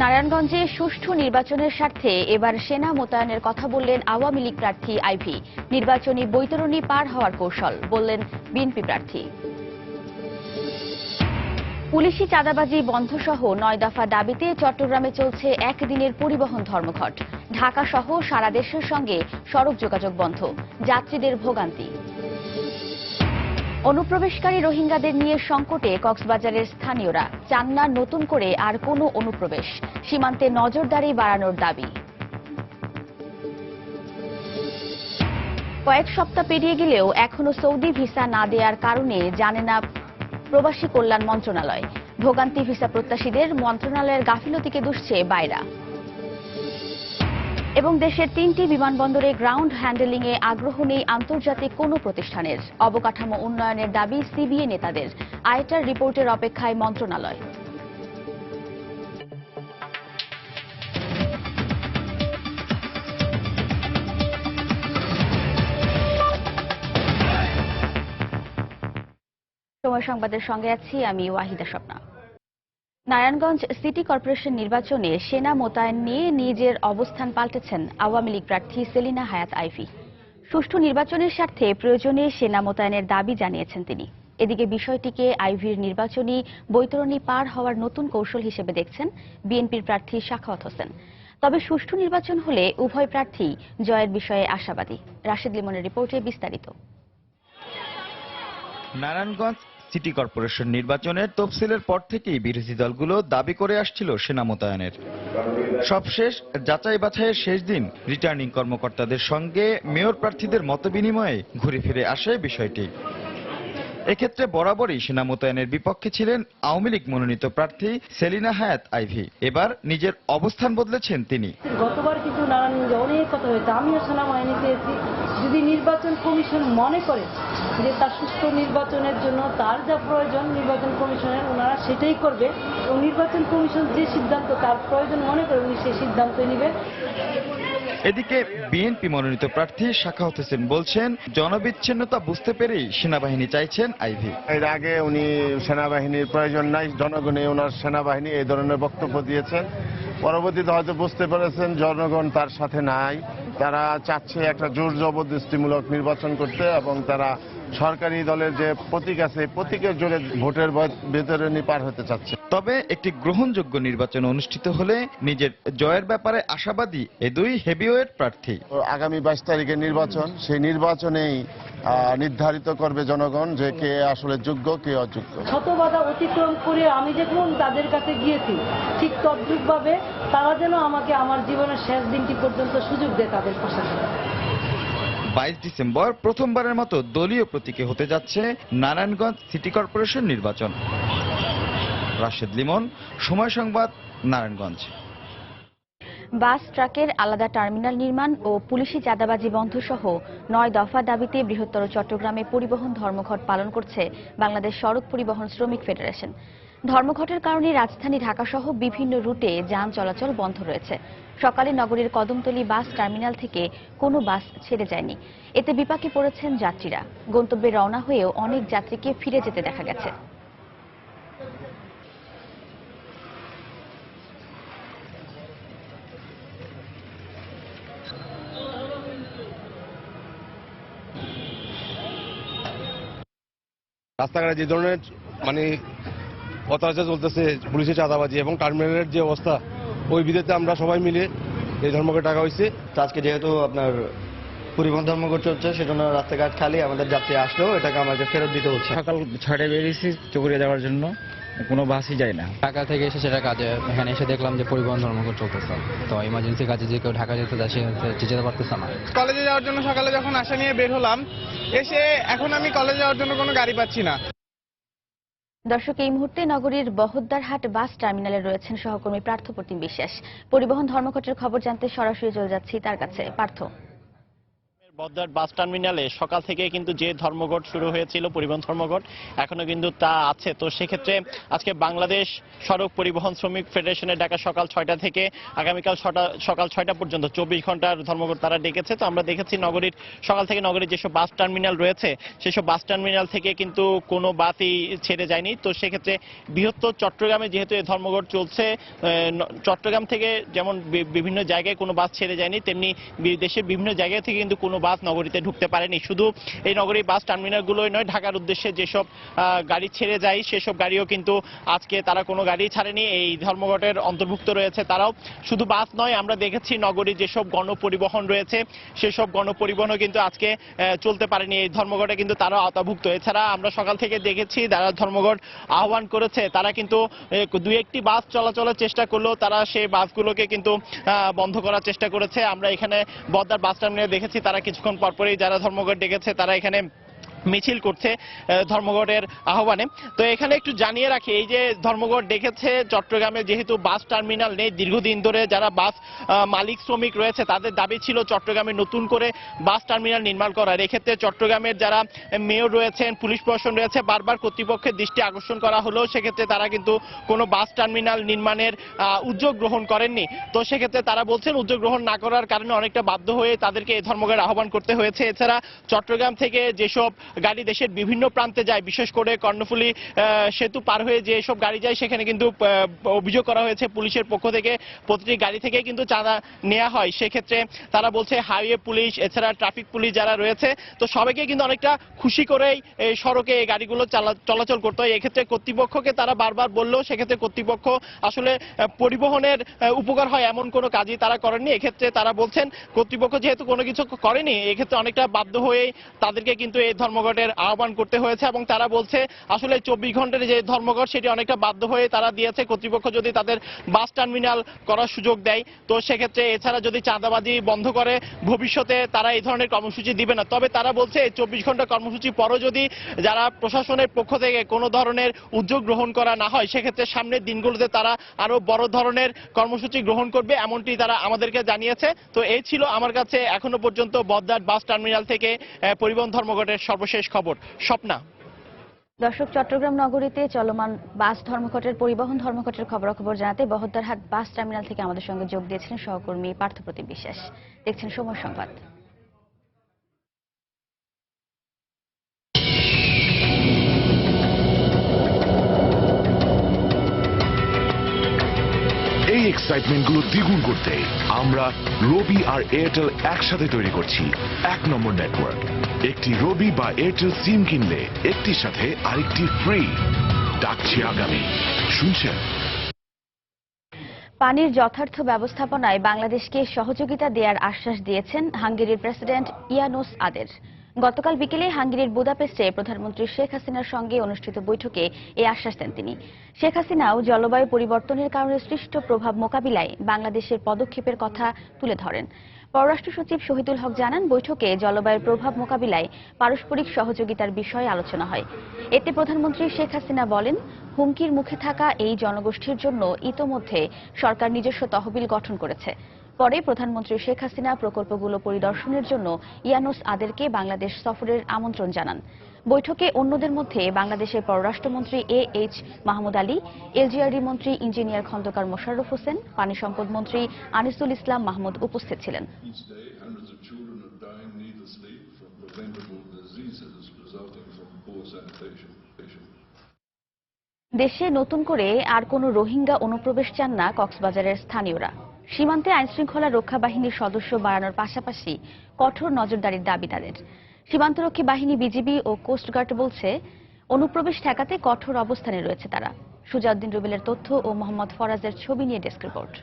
নারায়ণগঞ্জে সুষ্ঠু নির্বাচনের স্বার্থে এবার সেনা মোতায়েনের কথা বললেন আওয়ামী লীগ প্রার্থী আইভী। নির্বাচনী বৈতরণী পার হওয়ার কৌশল বললেন বিএনপি প্রার্থী। পুলিশি চাঁদাবাজি বন্ধসহ 9 দফা দাবিতে চট্টগ্রামে চলছে একদিনের পরিবহন ধর্মঘট। ঢাকা সহ সারা দেশের সঙ্গে সড়ক যোগাযোগ বন্ধ, যাত্রীদের ভোগান্তি। অনুপ্রবেশকারী রোহিঙ্গাদের নিয়ে সংকটে কক্সবাজারের স্থানীয়রা চান না নতুন করে আর কোনো অনুপ্রবেশ। সীমান্তে নজরদারি বাড়ানোর দাবি। কয়েক সপ্তাহ পেরিয়ে গেলেও এখনো সৌদি ভিসা না দেওয়ার কারণে জানে না প্রবাসী কল্যাণ মন্ত্রণালয়। ভোগান্তি ভিসা প্রত্যাশীদের মন্ত্রণালয়ের গাফিলতিকে দুষছে বাইরা। এবং দেশের 3টি বিমানবন্দরে গ্রাউন্ড হ্যান্ডেলিংয়ে আগ্রহ নেই আন্তর্জাতিক কোনো প্রতিষ্ঠানের। অবকাঠামো উন্নয়নের দাবি সিবিএ নেতাদের। আয়টার রিপোর্টের অপেক্ষায় মন্ত্রণালয়। সময় সংবাদের সঙ্গে আছি আমি ওয়াহিদা স্বপ্না। নারায়ণগঞ্জ সিটি কর্পোরেশন নির্বাচনে সেনা মোতায়েন নিয়ে নিজের অবস্থান পাল্টেছেন আওয়ামী লীগ প্রার্থী সেলিনা হায়াৎ আইভী। সুষ্ঠু নির্বাচনের স্বার্থে প্রয়োজনে সেনা মোতায়েনের দাবি জানিয়েছেন তিনি। এদিকে বিষয়টিকে আইভীর নির্বাচনী বৈতরণী পার হওয়ার নতুন কৌশল হিসেবে দেখছেন বিএনপির প্রার্থী সাখাওয়াত হোসেন। তবে সুষ্ঠু নির্বাচন হলে উভয় প্রার্থী জয়ের বিষয়ে আশাবাদী। রাশেদ লিমনের রিপোর্টে বিস্তারিত। নারায়ণগঞ্জ সিটি কর্পোরেশন নির্বাচনের তফসিলের পর থেকেই বিরোধী দলগুলো দাবি করে আসছিল সেনা মোতায়েনের। সবশেষ যাচাই বাছাইয়ের শেষ দিন রিটার্নিং কর্মকর্তাদের সঙ্গে মেয়র প্রার্থীদের মতবিনিময়ে ঘুরে ফিরে আসে বিষয়টি। এক্ষেত্রে বরাবরই সেনা মোতায়েনের বিপক্ষে ছিলেন আওয়ামী লীগ মনোনীত প্রার্থী সেলিনা হায়াৎ আইভী। এবার নিজের অবস্থান বদলেছেন তিনি। গতবার কিন্তু নারায়ণগঞ্জে অনেক কথা হয়েছে, আমিও সেনাবাহিনী চেয়েছি। যদি নির্বাচন কমিশন মনে করে যে তার সুষ্ঠু নির্বাচনের জন্য তার যা প্রয়োজন নির্বাচন কমিশনের ওনারা সেটাই করবে, এবং নির্বাচন কমিশন যে সিদ্ধান্ত তার প্রয়োজন মনে করে উনি সেই সিদ্ধান্ত নেবেন। এদিকে বিএনপি মনোনীত প্রার্থী সাখাওয়াত হোসেন বলছেন, জনবিচ্ছিন্নতা বুঝতে পেরেই সেনাবাহিনী চাইছেন আইভী। এর আগে উনি সেনাবাহিনীর প্রয়োজন নাই, জনগণে ওনার সেনাবাহিনী এই ধরনের বক্তব্য দিয়েছেন। পরবর্তীতে হয়তো বুঝতে পেরেছেন জনগণ তার সাথে নাই, তারা চাচ্ছে একটা জোর জবরদস্তিমূলক নির্বাচন করতে, এবং তারা সরকারি দলের যে প্রতীক আছে প্রতীকের জোরে ভোটের ভেতরে পার হতে চাচ্ছে। তবে একটি গ্রহণযোগ্য নির্বাচন অনুষ্ঠিত হলে নিজের জয়ের ব্যাপারে আশাবাদী এ দুই হেভিওয়েট প্রার্থী। আগামী 22 তারিখের নির্বাচন, সেই নির্বাচনেই নির্ধারিত করবে জনগণ যে কে আসলে যোগ্য কে অযোগ্য। শত বাধা অতিক্রম করে আমি যখন তাদের কাছে গিয়েছি, ঠিক তদ্রুপভাবে তারা যেন আমাকে আমার জীবনের শেষ দিনটি পর্যন্ত সুযোগ দেয় তাদের পাশে। 22 ডিসেম্বর প্রথমবারের মতো দলীয় প্রতীকে হতে যাচ্ছে নারায়ণগঞ্জ সিটি কর্পোরেশন নির্বাচন। রাশেদ লিমন, সময় সংবাদ, নারায়ণগঞ্জ। বাস ট্রাকের আলাদা টার্মিনাল নির্মাণ ও পুলিশি চাঁদাবাজি বন্ধ সহ 9 দফা দাবিতে বৃহত্তর চট্টগ্রামে পরিবহন ধর্মঘট পালন করছে বাংলাদেশ সড়ক পরিবহন শ্রমিক ফেডারেশন। ধর্মঘটের কারণে রাজধানী ঢাকা সহ বিভিন্ন রুটে যান চলাচল বন্ধ রয়েছে। সকালে নগরীর কদমতলী বাস টার্মিনাল থেকে কোনো বাস ছেড়ে যায়নি। এতে বিপাকে পড়েছেন যাত্রীরা। গন্তব্যে রওনা হয়েও অনেক যাত্রীকে ফিরে যেতে দেখা গেছে। রাস্তাঘাটে যে ধরনের অত্যাচার চলতেছে, পুলিশের চাঁদাবাজি এবং টার্মিনালের যে অবস্থা, ওই বিধেতে আমরা সবাই মিলে এই ধর্মঘট ডাকা হয়েছে। আজকে যেহেতু আপনার পরিবহন ধর্মঘট চলছে, সেজন্য রাস্তাঘাট খালি, আমাদের যাত্রী আসলেও এটাকে আমাকে ফেরত দিতে হচ্ছে। সকাল 6টায় বেরিয়েছি চকরিয়া যাওয়ার জন্য, কোনো বাসই যায় না। ঢাকা থেকে এসে সেটা কাজে, এখানে এসে দেখলাম যে পরিবহন ধর্মঘট চলতেছে। তো ইমার্জেন্সি কাজে যে কেউ ঢাকা যেতে যায় সে যেতে পারতেছে না। কলেজে যাওয়ার জন্য সকালে যখন আশা নিয়ে বের হলাম, এসে এখন আমি কলেজে যাওয়ার জন্য কোনো গাড়ি পাচ্ছি না। দর্শক, এই মুহূর্তে নগরীর বহদ্দারহাট বাস টার্মিনালে রয়েছেন সহকর্মী পার্থপ্রতিম বিশ্বাস। পরিবহন ধর্মঘটের খবর জানতে সরাসরি চলে যাচ্ছি তার কাছে। পার্থ, বদ্দার বাস টার্মিনালে সকাল থেকে কিন্তু যে ধর্মঘট শুরু হয়েছিল, পরিবহন ধর্মঘট, এখনো কিন্তু তা আছে। তো সেক্ষেত্রে আজকে বাংলাদেশ সড়ক পরিবহন শ্রমিক ফেডারেশনের ডাকা সকাল 6টা থেকে আগামীকাল সকাল 6টা পর্যন্ত 24 ঘন্টার ধর্মঘট তারা ডেকেছে। তো আমরা দেখেছি নগরীর সকাল থেকে নগরীর যেসব বাস টার্মিনাল রয়েছে সেসব বাস টার্মিনাল থেকে কিন্তু কোনো বাসই ছেড়ে যায়নি। তো সেক্ষেত্রে বৃহত্তর চট্টগ্রামে যেহেতু এই ধর্মঘট চলছে, চট্টগ্রাম থেকে যেমন বিভিন্ন জায়গায় কোনো বাস ছেড়ে যায়নি, তেমনি দেশের বিভিন্ন জায়গা থেকে কিন্তু কোনো বাস নগরীতে ঢুকতে পারেনি। শুধু এই নগরীর বাস টার্মিনালগুলোই নয়, ঢাকার উদ্দেশ্যে যেসব গাড়ি ছেড়ে যায় সেসব গাড়িও কিন্তু আজকে তারা কোনো গাড়ি ছাড়েনি, এই ধর্মঘটের অন্তর্ভুক্ত রয়েছে তারাও। শুধু বাস নয়, আমরা দেখেছি নগরীর যেসব গণপরিবহন রয়েছে সেসব গণপরিবহনও কিন্তু আজকে চলতে পারেনি, এই ধর্মঘটে কিন্তু তারাও আওতাভুক্ত। এছাড়া আমরা সকাল থেকে দেখেছি যারা ধর্মঘট আহ্বান করেছে তারা কিন্তু 2-1টি বাস চলাচলের চেষ্টা করলেও তারা সেই বাসগুলোকে কিন্তু বন্ধ করার চেষ্টা করেছে। আমরা এখানে বদ্দার বাস টার্মিনালে দেখেছি তারা কিছুক্ষণ পরপরই যারা ধর্মঘট ডেকেছে তারা এখানে মিছিল করছে ধর্মঘটের আহ্বানে। তো এখানে একটু জানিয়ে রাখি, এই যে ধর্মঘট ডেকেছে চট্টগ্রামে যেহেতু বাস টার্মিনাল নেই, দীর্ঘদিন ধরে যারা বাস মালিক শ্রমিক রয়েছে তাদের দাবি ছিল চট্টগ্রামে নতুন করে বাস টার্মিনাল নির্মাণ করার। এক্ষেত্রে চট্টগ্রামের যারা মেয়র রয়েছেন, পুলিশ প্রশাসন রয়েছে, বারবার কর্তৃপক্ষের দৃষ্টি আকর্ষণ করা হলেও সেক্ষেত্রে তারা কিন্তু কোনো বাস টার্মিনাল নির্মাণের উদ্যোগ গ্রহণ করেননি। তো সেক্ষেত্রে তারা বলছেন উদ্যোগ গ্রহণ না করার কারণে অনেকটা বাধ্য হয়ে তাদেরকে এই ধর্মঘটের আহ্বান করতে হয়েছে। এছাড়া চট্টগ্রাম থেকে যেসব গাড়ি দেশের বিভিন্ন প্রান্তে যায়, বিশেষ করে কর্ণফুলী সেতু পার হয়ে যে সব গাড়ি যায় সেখানে কিন্তু অভিযোগ করা হয়েছে পুলিশের পক্ষ থেকে প্রতিটি গাড়ি থেকে কিন্তু চাঁদা নেওয়া হয়। সেক্ষেত্রে তারা বলছে হাইওয়ে পুলিশ এছাড়া ট্রাফিক পুলিশ যারা রয়েছে তো সবাইকে কিন্তু অনেকটা খুশি করেই এই সড়কে এই গাড়িগুলো চলাচল করতে হয়। এক্ষেত্রে কর্তৃপক্ষকে তারা বারবার বললেও সেক্ষেত্রে কর্তৃপক্ষ আসলে পরিবহনের উপকার হয় এমন কোনো কাজই তারা করেননি। এক্ষেত্রে তারা বলছেন কর্তৃপক্ষ যেহেতু কোনো কিছু করেনি, এক্ষেত্রে অনেকটা বাধ্য হয়েই তাদেরকে কিন্তু এই ধর্মঘটের আহ্বান করতে হয়েছে এবং তারা বলছে আসলে 24 ঘন্টার যে ধর্মঘট সেটি অনেকটা বাধ্য হয়ে তারা দিয়েছে। কর্তৃপক্ষ যদি তাদের বাস টার্মিনাল করার সুযোগ দেয় তো সেক্ষেত্রে এছাড়া যদি চাঁদাবাজি বন্ধ করে ভবিষ্যতে তারা এই ধরনের কর্মসূচি দিবে না। তবে তারা বলছে 24 ঘন্টা কর্মসূচি পরও যদি যারা প্রশাসনের পক্ষ থেকে কোনো ধরনের উদ্যোগ গ্রহণ করা না হয় সেক্ষেত্রে সামনের দিনগুলোতে তারা আরো বড় ধরনের কর্মসূচি গ্রহণ করবে, এমনটি তারা আমাদেরকে জানিয়েছে। তো এই ছিল আমার কাছে এখনো পর্যন্ত বদ্দার বাস টার্মিনাল থেকে পরিবহন ধর্মঘটের সর্বশেষ খবর। স্বপ্না। দর্শক, চট্টগ্রাম নগরীতে চলমান বাস ধর্মঘটের পরিবহন ধর্মঘটের খবরাখবর জানাতে বহদ্দারহাট বাস টার্মিনাল থেকে আমাদের সঙ্গে যোগ দিয়েছিলেন সহকর্মী পার্থপ্রতিম বিশ্বাস। দেখছেন সময় সংবাদ। এই এক্সাইটমেন্টগুলো দ্বিগুণ করতে আমরা রবি আর এয়ারটেল একসাথে তৈরি করছি 1 নম্বর নেটওয়ার্ক। একটি রবি বা এয়ারটেল সিম কিনলে একটির সাথে আরেকটি ফ্রি। ডাকছি আগামী, শুনছেন? পানির যথার্থ ব্যবস্থাপনায় বাংলাদেশকে সহযোগিতা দেওয়ার আশ্বাস দিয়েছেন হাঙ্গেরির প্রেসিডেন্ট ইয়ানুস আদের। গতকাল বিকেলে হাঙ্গেরির বুদাপেস্টে প্রধানমন্ত্রী শেখ হাসিনার সঙ্গে অনুষ্ঠিত বৈঠকে এই আশ্বাস দেন তিনি। শেখ হাসিনাও জলবায়ু পরিবর্তনের কারণে সৃষ্ট প্রভাব মোকাবিলায় বাংলাদেশের পদক্ষেপের কথা তুলে ধরেন। পররাষ্ট্র সচিব শহীদুল হক জানান, বৈঠকে জলবায়ুর প্রভাব মোকাবিলায় পারস্পরিক সহযোগিতার বিষয়ে আলোচনা হয়। এতে প্রধানমন্ত্রী শেখ হাসিনা বলেন, হুমকির মুখে থাকা এই জনগোষ্ঠীর জন্য ইতোমধ্যে সরকার নিজস্ব তহবিল গঠন করেছে। পরে প্রধানমন্ত্রী শেখ হাসিনা প্রকল্পগুলো পরিদর্শনের জন্য ইয়ানুস আদেরকে বাংলাদেশ সফরের আমন্ত্রণ জানান। বৈঠকে অন্যদের মধ্যে বাংলাদেশের পররাষ্ট্রমন্ত্রী এইচ মাহমুদ আলী, এলজিআরডি মন্ত্রী ইঞ্জিনিয়ার খন্দকার মোশাররফ হোসেন, পানি সম্পদ মন্ত্রী আনিসুল ইসলাম মাহমুদ উপস্থিত ছিলেন। দেশে নতুন করে আর কোনো রোহিঙ্গা অনুপ্রবেশ চান না কক্সবাজারের স্থানীয়রা। সীমান্তে আইনশৃঙ্খলা রক্ষা বাহিনীর সদস্য বাড়ানোর পাশাপাশি কঠোর নজরদারির দাবি তাদের। সীমান্তরক্ষী বাহিনী বিজিবি ও কোস্টগার্ড বলছে, অনুপ্রবেশ ঠেকাতে কঠোর অবস্থানে রয়েছে তারা। সুজাউদ্দিন রুবেলের তথ্য ও মোহাম্মদ ফরাজের ছবি নিয়ে ডেস্ক রিপোর্ট।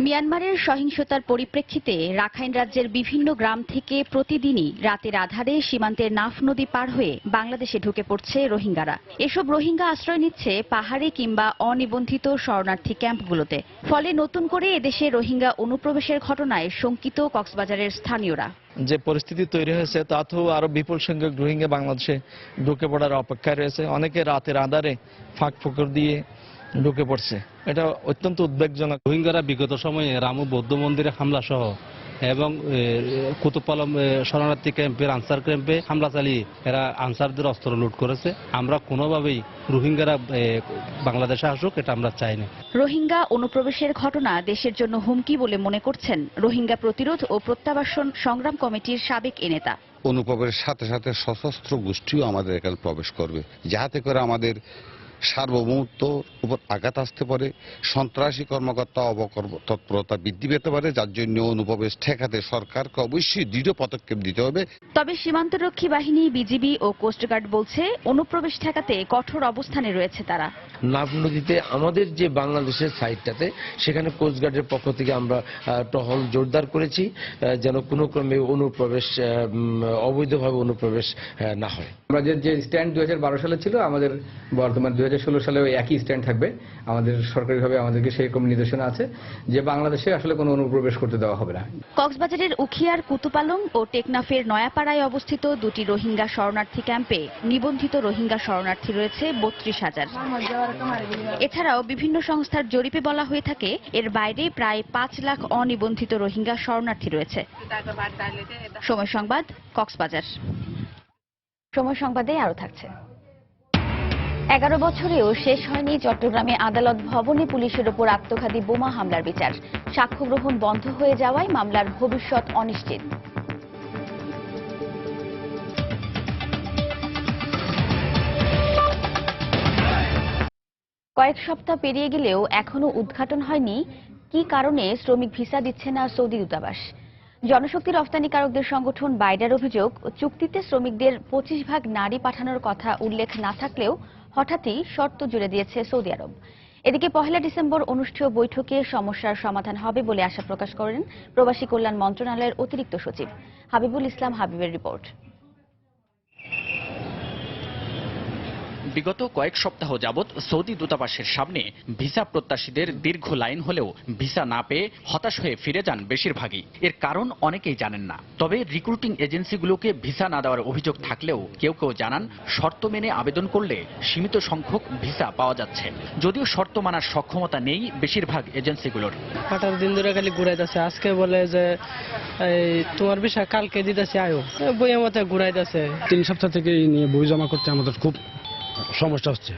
মিয়ানমারের সহিংসতার পরিপ্রেক্ষিতে রাখাইন রাজ্যের বিভিন্ন গ্রাম থেকে প্রতিদিনই রাতের আধারে সীমান্তের নাফ নদী পার হয়ে বাংলাদেশে ঢুকে পড়ছে রোহিঙ্গারা। এসব রোহিঙ্গা আশ্রয় নিচ্ছে পাহাড়ে কিংবা অনিবন্ধিত শরণার্থী ক্যাম্পগুলোতে। ফলে নতুন করে এদেশে রোহিঙ্গা অনুপ্রবেশের ঘটনায় শঙ্কিত কক্সবাজারের স্থানীয়রা। যে পরিস্থিতি তৈরি হয়েছে তাতেও আরো বিপুল সংখ্যক রোহিঙ্গা বাংলাদেশে ঢুকে পড়ার অপেক্ষায় রয়েছে। অনেকে রাতের আধারে ফাঁক ফোকর দিয়ে ঢুকে পড়ছে। এটা অত্যন্ত উদ্বেগজনক। রোহিঙ্গারা বিগত সময়ে রামু বৌদ্ধ মন্দিরে হামলা সহ এবং কুতুবপালম শরণার্থী ক্যাম্পের আনসার ক্যাম্পে হামলা চালিয়ে এরা আনসারদের অস্ত্র লুট করেছে। আমরা কোনোভাবেই রোহিঙ্গারা বাংলাদেশে আসুক এটা আমরা চাই না। রোহিঙ্গা অনুপ্রবেশের ঘটনা দেশের জন্য হুমকি বলে মনে করছেন রোহিঙ্গা প্রতিরোধ ও প্রত্যাবাসন সংগ্রাম কমিটির সাবেক এ নেতা। অনুপ্রবেশের সাথে সাথে সশস্ত্র গোষ্ঠীও আমাদের এখানে প্রবেশ করবে, যাতে করে আমাদের সার্বভৌমত্বর উপর আঘাত আসতে পারে, সন্ত্রাসী কর্মকর্তা তৎপরতা বৃদ্ধি পেতে পারে, যার জন্য অনুপ্রবেশ ঠেকাতে সরকারকে অবশ্যই দৃঢ় পদক্ষেপ দিতে হবে। তবে সীমান্তরক্ষী বাহিনী, বিজিবি ও কোস্টগার্ড বলছে অনুপ্রবেশ ঠেকাতে কঠোর অবস্থানে রয়েছে তারা। নাফ নদীতে আমাদের যে বাংলাদেশের সাইডটাতে সেখানে কোস্টগার্ডের পক্ষ থেকে আমরা টহল জোরদার করেছি, যেন কোনো ক্রমে অনুপ্রবেশ অবৈধভাবে অনুপ্রবেশ না হয়। আমাদের যে স্ট্যান্ড 2012 সালে ছিল, আমাদের বর্তমান 2016 সালেও একই স্ট্যান্ড থাকবে। আমাদের সরকারিভাবে আমাদেরকে সেরকম নির্দেশনা আছে যে বাংলাদেশে আসলে কোনো অনুপ্রবেশ করতে দেওয়া হবে না। কক্সবাজারের উখিয়ার কুতুপালং ও টেকনাফের নয়াপাড়ায় অবস্থিত দুটি রোহিঙ্গা শরণার্থী ক্যাম্পে নিবন্ধিত রোহিঙ্গা শরণার্থী রয়েছে 32,000। এছাড়াও বিভিন্ন সংস্থার জরিপে বলা হয়ে থাকে এর বাইরে প্রায় 5 লাখ অনিবন্ধিত রোহিঙ্গা শরণার্থী রয়েছে। সময় সংবাদ, কক্সবাজার। সময় সংবাদে আরো থাকছে। 11 বছরেও শেষ হয়নি চট্টগ্রামে আদালত ভবনে পুলিশের ওপর আত্মঘাতী বোমা হামলার বিচার। সাক্ষ্য গ্রহণ বন্ধ হয়ে যাওয়ায় মামলার ভবিষ্যৎ অনিশ্চিত। কয়েক সপ্তাহ পেরিয়ে গেলেও এখনো উদ্ঘাটন হয়নি কি কারণে শ্রমিক ভিসা দিচ্ছে না সৌদি দূতাবাস। জনশক্তি রফতানিকারকদের সংগঠন বাইডার অভিযোগ, চুক্তিতে শ্রমিকদের 25% নারী পাঠানোর কথা উল্লেখ না থাকলেও হঠাৎই শর্ত জুড়ে দিয়েছে সৌদি আরব। এদিকে 1 ডিসেম্বর অনুষ্ঠেয় বৈঠকে সমস্যার সমাধান হবে বলে আশা প্রকাশ করেন প্রবাসী কল্যাণ মন্ত্রণালয়ের অতিরিক্ত সচিব হাবিবুল ইসলাম হাবিবের রিপোর্ট। বিগত কয়েক সপ্তাহ যাবৎ সৌদি দূতাবাসের সামনে ভিসা প্রত্যাশীদের দীর্ঘ লাইন হলেও ভিসা না পেয়ে হতাশ হয়ে ফিরে যান বেশিরভাগই। এর কারণ অনেকেই জানেন না। তবে রিক্রুটিং এজেন্সিগুলোকে ভিসা না দেওয়ার অভিযোগ থাকলেও কেউ কেউ জানান শর্ত মেনে আবেদন করলে সীমিত সংখ্যক ভিসা পাওয়া যাচ্ছে, যদিও শর্ত মানার সক্ষমতা নেই বেশিরভাগ এজেন্সিগুলোর। 18 দিন ধরে খালি ঘুরাইতেছে, আজকে বলে যে তোমার ভিসা কালকে দিতেছে, আয়ো বইয়ের মতো ঘুরাইতেছে। 3 সপ্তাহ থেকে নিয়ে বই জমা করতে আমাদের খুব সমস্যা হচ্ছে,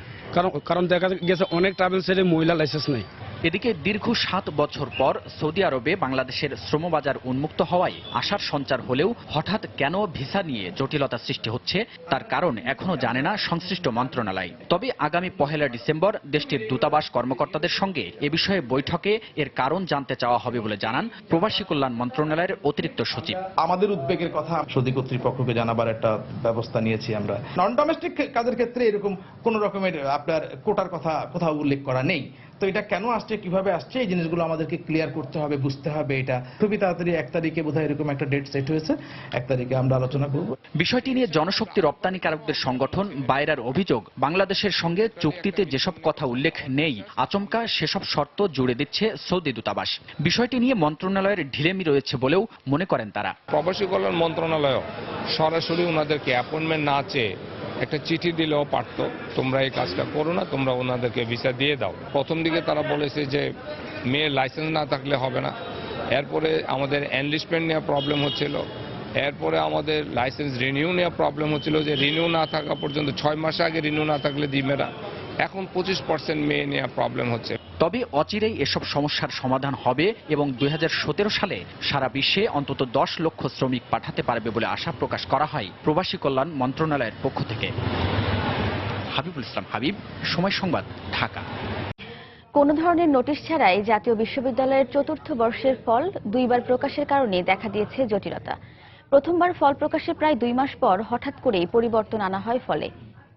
কারণ দেখা গেছে অনেক ট্রাভেল সেটে মহিলা লাইসেন্স নেই। এদিকে দীর্ঘ 7 বছর পর সৌদি আরবে বাংলাদেশের শ্রমবাজার উন্মুক্ত হওয়ায় আশার সঞ্চার হলেও হঠাৎ কেন ভিসা নিয়ে জটিলতা সৃষ্টি হচ্ছে তার কারণ এখনো জানে না সংশ্লিষ্ট মন্ত্রণালয়। তবে আগামী 1 ডিসেম্বর দেশটির দূতাবাস কর্মকর্তাদের সঙ্গে এ বিষয়ে বৈঠকে এর কারণ জানতে চাওয়া হবে বলে জানান প্রবাসী কল্যাণ মন্ত্রণালয়ের অতিরিক্ত সচিব। আমাদের উদ্বেগের কথা সৌদি কর্তৃপক্ষকে জানাবার একটা ব্যবস্থা নিয়েছি আমরা। নন ডোমেস্টিক কাজের ক্ষেত্রে এরকম কোন রকমের আপনার কোটার কথা কোথাও উল্লেখ করা নেই। তো এটা কেন আসছে, কিভাবে আসছে, এই জিনিসগুলো আমাদেরকে ক্লিয়ার করতে হবে, বুঝতে হবে। এটা খুবই তাড়াতাড়ি 1 তারিখে বোধহয় এরকম একটা ডেট সেট হয়েছে, 1 তারিখে আমরা আলোচনা করব। বিষয়টি নিয়ে জনশক্তি রপ্তানিকারকদের সংগঠন বাইরার অভিযোগ, বাংলাদেশের সঙ্গে চুক্তিতে যেসব কথা উল্লেখ নেই আচমকা সেসব শর্ত জুড়ে দিচ্ছে সৌদি দূতাবাস। বিষয়টি নিয়ে মন্ত্রণালয়ের ঢিলেমি রয়েছে বলেও মনে করেন তারা। প্রবাসী কল্যাণ মন্ত্রণালয় সরাসরি ওনাদেরকে অ্যাপয়েন্টমেন্ট না চেয়ে একটা চিঠি দিলেও পারত, তোমরা এই কাজটা করো না, তোমরা ওনাদেরকে ভিসা দিয়ে দাও। প্রথম দিকে তারা বলেছে যে মেয়ের লাইসেন্স না থাকলে হবে না, এরপরে আমাদের এনলিস্টমেন্ট নেওয়া প্রবলেম হচ্ছিল, এরপরে আমাদের লাইসেন্স রিনিউ নেওয়া প্রবলেম হচ্ছিল, যে রিনিউ না থাকা পর্যন্ত 6 মাস আগে রিনিউ না থাকলে দিবে না। এখন 25% মেয়ে নেওয়া প্রবলেম হচ্ছে। তবে অচিরেই এসব সমস্যার সমাধান হবে এবং 2017 সালে সারা বিশ্বে অন্তত 10 লক্ষ শ্রমিক পাঠাতে পারবে বলে আশা প্রকাশ করা হয় প্রবাসী কল্যাণ মন্ত্রণালয়ের পক্ষ থেকে। হাবিবুল ইসলাম হাবিব, সময় সংবাদ, ঢাকা। কোন ধরনের নোটিশ ছাড়াই জাতীয় বিশ্ববিদ্যালয়ের 4র্থ বর্ষের ফল 2 বার প্রকাশের কারণে দেখা দিয়েছে জটিলতা। প্রথমবার ফল প্রকাশের প্রায় 2 মাস পর হঠাৎ করেই পরিবর্তন আনা হয় ফলে।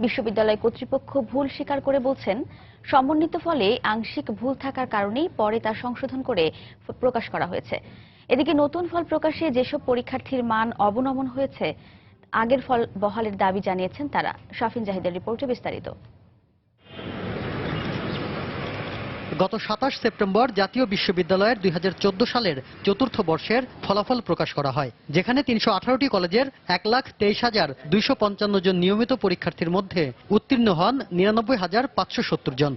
বিশ্ববিদ্যালয় কর্তৃপক্ষ ভুল স্বীকার করে বলছেন, সমন্বিত ফলে আংশিক ভুল থাকার কারণেই পরে তা সংশোধন করে প্রকাশ করা হয়েছে। এদিকে নতুন ফল প্রকাশে যেসব পরীক্ষার্থীর মান অবনমন হয়েছে আগের ফল বহালের দাবি জানিয়েছেন তারা। শাফিন জাহিদের রিপোর্টে বিস্তারিত। গত ২৭ সেপ্টেম্বর জাতীয় বিশ্ববিদ্যালয়ের ২০১৪ সালের চতুর্থ বর্ষের ফলাফল প্রকাশ করা হয়, যেখানে ৩১৮টি কলেজের ১,২৩,২৫৫ জন নিয়মিত পরীক্ষার্থীর মধ্যে উত্তীর্ণ হন ৯৯,৫৭০ জন।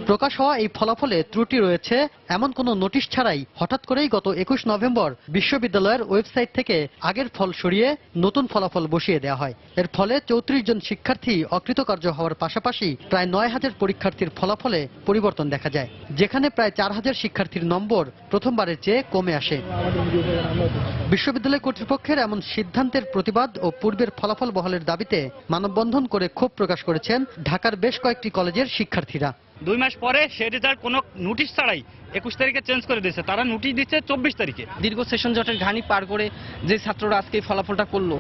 প্রকাশ হওয়া এই ফলাফলে ত্রুটি রয়েছে এমন কোনো নোটিশ ছাড়াই হঠাৎ করেই গত ২১ নভেম্বর বিশ্ববিদ্যালয়ের ওয়েবসাইট থেকে আগের ফল সরিয়ে নতুন ফলাফল বসিয়ে দেওয়া হয়। এর ফলে ৩৪ জন শিক্ষার্থী অকৃতকার্য হওয়ার পাশাপাশি প্রায় ৯,০০০ পরীক্ষার্থীর ফলাফলে পরিবর্তন দেখা যায়, যেখানে প্রায় ৪,০০০ শিক্ষার্থীর নম্বর প্রথমবারের চেয়ে কমে আসে। বিশ্ববিদ্যালয় কর্তৃপক্ষের এমন সিদ্ধান্তের প্রতিবাদ ও পূর্বের ফলাফল বহালের দাবিতে মানববন্ধন করে ক্ষোভ প্রকাশ করেছেন ঢাকার বেশ কয়েকটি কলেজের শিক্ষার্থীরা। 2 মাস পরে সে রেজাল্ট কোনো নোটিশ ছাড়াই 21 তারিখে চেঞ্জ করে দিয়েছে, তারা নোটিশ দিচ্ছে 24 তারিখে। দীর্ঘ সেশন জটের ঘানি পার করে যে ছাত্ররা আজকে এই ফলাফলটা করলো,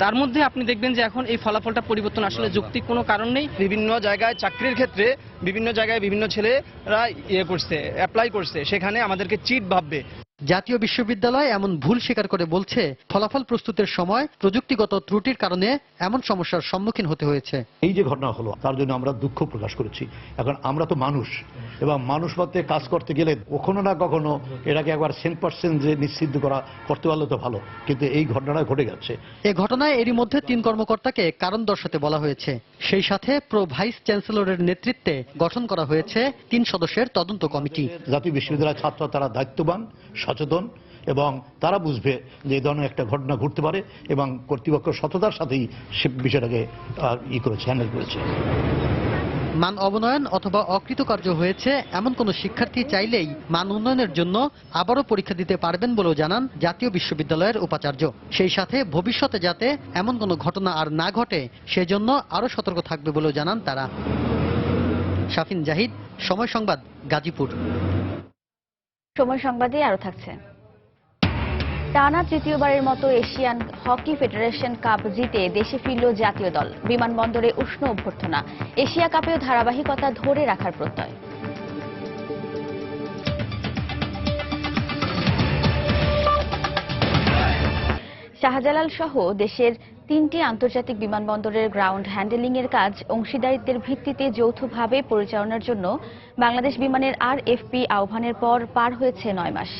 তার মধ্যে আপনি দেখবেন যে এখন এই ফলাফলটা পরিবর্তন আসলে যৌক্তিক কোনো কারণ নেই। বিভিন্ন জায়গায় চাকরির ক্ষেত্রে বিভিন্ন জায়গায় বিভিন্ন ছেলেরা অ্যাপ্লাই করছে, সেখানে আমাদেরকে চিট ভাববে। জাতীয় বিশ্ববিদ্যালয় এমন ভুল স্বীকার করে বলছে, ফলাফল প্রস্তুতের সময় প্রযুক্তিগত ত্রুটির কারণে এমন সমস্যার সম্মুখীন হতে হয়েছে। এই যে ঘটনা হলো তার জন্য আমরা দুঃখ প্রকাশ করেছি। এখন আমরা তো মানুষ, এবং মানুষ মতে কাজ করতে গেলে কখনো না কখনো এটাকে একবার 100% যে নিশ্চিত করতে পারলে তো ভালো, কিন্তু এই ঘটনাটা ঘটে গেছে। এই ঘটনায় এরই মধ্যে 3 কর্মকর্তাকে কারণ দর্শাতে বলা হয়েছে। সেই সাথে প্রো ভাইস চ্যান্সেলরের নেতৃত্বে গঠন করা হয়েছে 3 সদস্যের তদন্ত কমিটি। জাতীয় বিশ্ববিদ্যালয়ের ছাত্র তারা দায়িত্ববান, সচেতন, এবং তারা বুঝবে যে এই ধরনের একটা ঘটনা ঘটতে পারে, এবং কর্তৃপক্ষ সততার সাথেই সে বিষয়টাকে হ্যান্ডেল করেছে। মান অবনয়ন অথবা অকৃতকার্য হয়েছে এমন কোন শিক্ষার্থী চাইলেই মান উন্নয়নের জন্য আবারও পরীক্ষা দিতে পারবেন বলেও জানান জাতীয় বিশ্ববিদ্যালয়ের উপাচার্য। সেই সাথে ভবিষ্যতে যাতে এমন কোনো ঘটনা আর না ঘটে সেজন্য আরও সতর্ক থাকবে বলেও জানান তারা। শাফিন জাহিদ, সময় সংবাদ, গাজীপুর। সময় সংবাদে আরো থাকছে। টানা তৃতীয়বারের মতো এশিয়ান হকি ফেডারেশন কাপ জিতে দেশে ফিরল জাতীয় দল। বিমানবন্দরে উষ্ণ অভ্যর্থনা, এশিয়া কাপেও ধারাবাহিকতা ধরে রাখার প্রত্যয়। শাহজালাল সহ দেশের 3টি আন্তর্জাতিক বিমানবন্দরের গ্রাউন্ড হ্যান্ডেলিং এর কাজ অংশীদারিত্বের ভিত্তিতে যৌথভাবে পরিচালনার জন্য বাংলাদেশ বিমানের আরএফপি আহ্বানের পর পার হয়েছে 9 মাস।